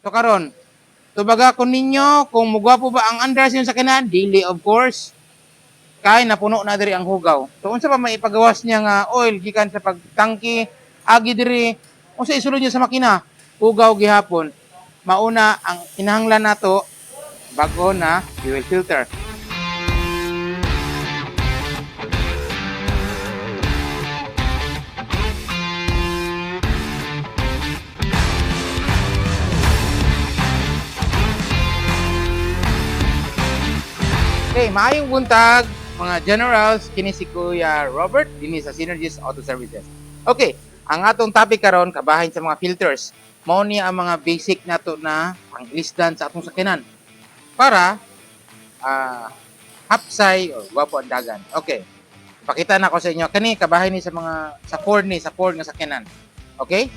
So karon, tubaga ko ninyo kung mugwapo ba ang andar sa sakyanan? Dili of course. Kay napuno na diri ang hugaw. So unsa pa maipagawas niya nga oil gikan sa pagtangki agi diri unsa isulod niya sa makina? Hugaw gihapon. Mauna ang kinahanglan nato bago na fuel filter. Okay, maayong buntag mga generals, kini si Kuya Robert dinhi sa Synergies Auto Services. Okay, ang atong topic karon kabahin sa mga filters. Mao ni ang mga basic nato na panglisdan sa atong sakyanan para hapsay o gwapo ang dagan. Okay. Pakita na ko sa inyo kani kabahin ni sa mga sa Ford nga sakyanan. Okay?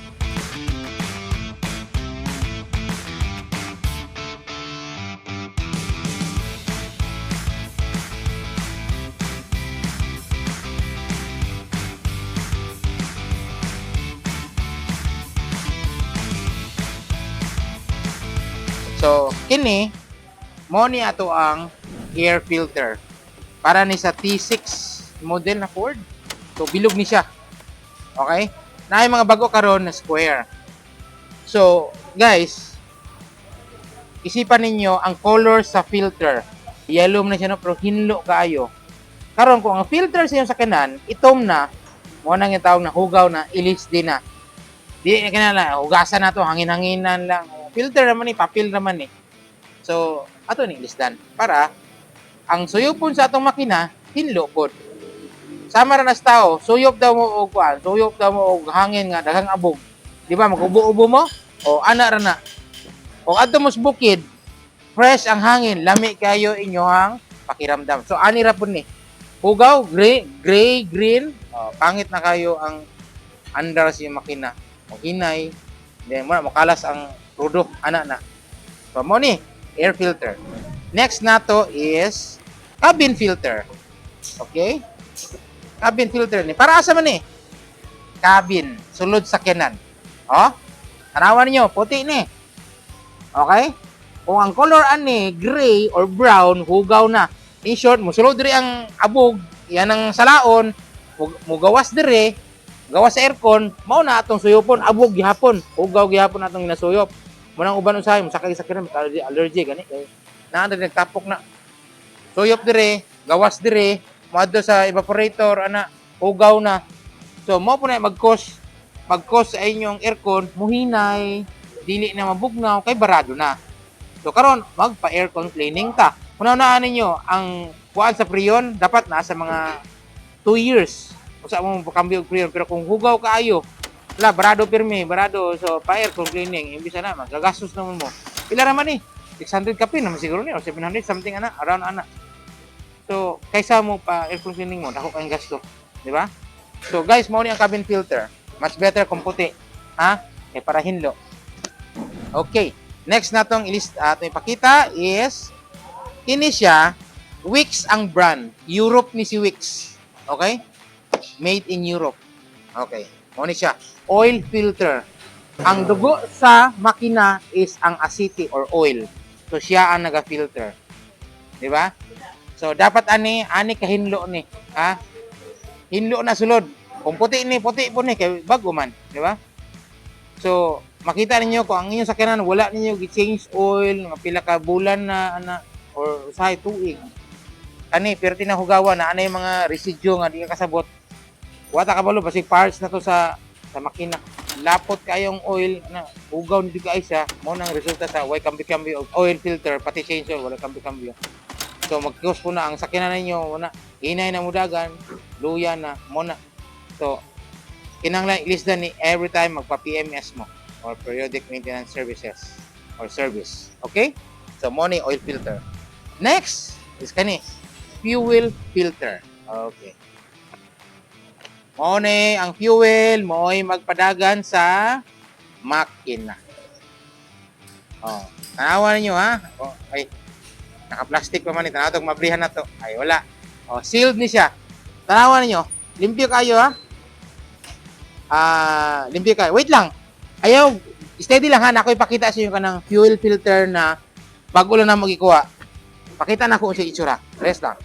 So, kini mo ni ato ang air filter para ni sa T6 model na Ford. So, bilog ni siya. Okay? Naay mga bago karon na square. So, guys, isipan ninyo ang color sa filter. Yellow na siya no, pero hinlo kaayo. Karon kung ang filter sa iyong sakyanan, itom na, mo nang yung tawag na hugaw na, ilis din na. Di na hugasan na to, hangin-hanginan lang. Filter naman ni, papel naman ni. So, ato ni lisdan para ang suyopon sa atong makina hinlo pod. Sama ra nas tao, suyop daw mo og kuan, suyop daw mo og hangin nga daghang abog. Di ba magubo-ubo mo? O ana ra na. O adto mo sa bukid, fresh ang hangin, lami kayo inyohang pakiramdam. So ani ra pod ni. Hugaw, gray, green. O, pangit na kayo ang andar sa makina. O hinay, then mo makalas ang rudo ana na. So mo ni air filter. Next nato is cabin filter. Okay? Cabin filter ni. Para asa man ni? Cabin, sulod sakyanan. Oh? Tanawan niyo, puti ni. Okay? Kung ang color ani gray or brown, hugaw na. In short, musulod diri ang abog, yan ang salaon, mugawas diri, gawas sa aircon, mao na atong suyopon, abog gihapon, hugaw gihapon atong ginasuyop. Munang uban usahay, sakay sakyanan, allergy gani kay naa nagtapok na. Suyop dire, gawas dire, moadto sa evaporator ana, hugaw na. So mo po na mag-cause sa inyong aircon, muhinay, dili na mabugnaw kay barado na. So karon magpa-aircon cleaning ta. Unaw-unaan ninyo ang kuan sa preyon dapat nasa mga 2 years. Usa mo pakambyo og preyon pero kung hugaw kaayo, wala barado pirmi, barado so pa-aircon cleaning, imbis na magagastos naman mo. Pila ra man ni? 600 ka pin naman siguro ni or 700 something ana, around ana. So kaysa mo pa aircon cleaning mo, dako kang gasto, di ba? So guys, mao ni ang cabin filter. Much better kung puti, ha? Kay para hinlo. Okay. Next natong atong ipakita is kini siya, Wix ang brand. Europe ni si Wix. Okay? Made in Europe. Okay. Mao ni siya, oil filter. Ang dugo sa makina is ang asiti or oil. So siya ang naga-filter. Di ba? So dapat ani kahinlo ni, ha? Hinlo na sulod. Kung puti po ni kay bago man, di ba? So makita ninyo kung ang inyong sakyanan wala ninyo gi-change oil nga pila ka bulan na ana or usahay tuig. Kani perti na hugawan na anay mga residue nga di ka kasabot. Wata kabalo basig parts na to sa makina. Lapot kayong oil na hugaw ni digay siya, mo nang resulta sa way kambi-kambi og oil filter pati change oil wala kambi-kambi. So mag-close po na ang sakyanan ninyo, na hinay na mudagan, luya na, mo na. So kinahanglan ilisdan ni every time magpa-PMS mo or periodic maintenance services or service. Okay? So mo ni oil filter. Next is kani fuel filter. Okay. Mo ni ang fuel mo ay magpadagan sa makina. Oh, tanawan niyo ha. Oh, ay naka-plastic pa man ito. Tanaw mabrihan na to. Ay wala. Oh, sealed ni siya. Tanawan niyo. Limpyo kayo ha. Limpyo kayo. Wait lang. Ayaw Steady lang ha, ako ipakita sa inyo kanang fuel filter na bago lang na magikuha. Pakita na ko sa itsura. Rest lang.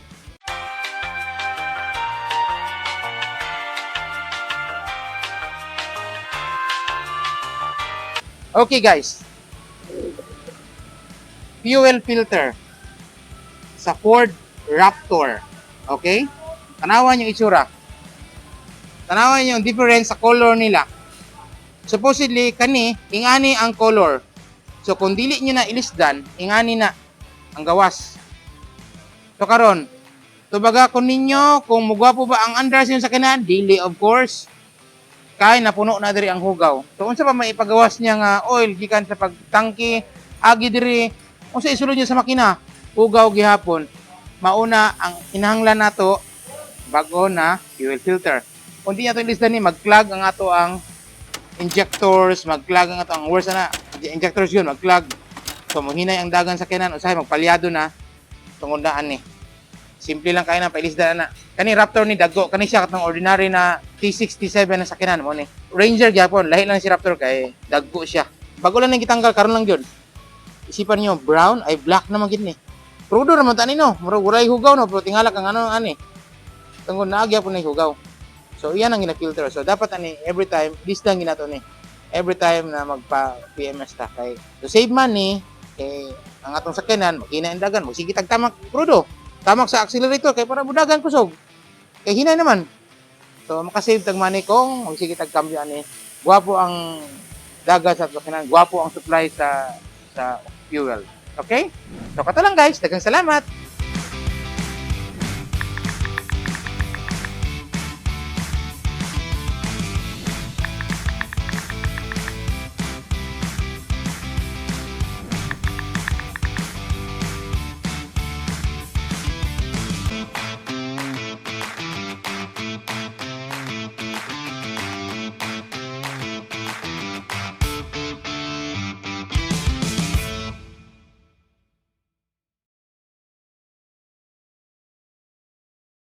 Okay guys. Fuel filter sa Ford Raptor. Okay? Tanawan yung itsura. Tanawan yung difference sa color nila. Supposedly, kani, ingani ang color. So, kung dili nyo na ilisdan, ingani na ang gawas. So, karon, tubaga ko ninyo, kung mugwapo ba ang andras yun sa kanan, dili, of course. Kaya napuno na diri ang hugaw. So, unsa pa may ipagawas niya nga oil, gikan sa pagtangki, agi diri, unsa isulod niya sa makina, hugaw gihapon. Mauna, ang inahanglan nato, bago na fuel filter. Kung di nato ilisdan ni, mag-clog ang ato ang injectors, mag-clog ang ato ang worst na, injectors yun, mag-clog. So, muhinay ang dagan sa kanan, usahay, magpalyado na, tungundaan ni. Simple lang kayo na, pailisdan na. Kani Raptor ni Dago, kani siya katong ordinary na T67 na sakinan mo ni. Ranger gyapon, lahi lang si Raptor kay Dago siya. Bago lang nang gitanggal, karon lang yun. Isipan niyo, brown ay black naman gid ni. Prudo naman tani no, murag uray hugaw no, pero tingala kang ano ani. Tungod na agya po na hugaw. So iyan ang gina-filter. So dapat ani every time, this lang ginato ni. Every time na magpa PMS ta kay to save money, kay ang atong sakyanan makina indagan, magsige tagtamak prudo. Tamak sa accelerator kay para budagan kusog. Kay hinay naman. So makasave tag money kung magsige tag kambyo ani. Guwapo ang dagat sa sakyanan, guwapo ang supply sa fuel. Okay? So kato lang guys, daghang salamat.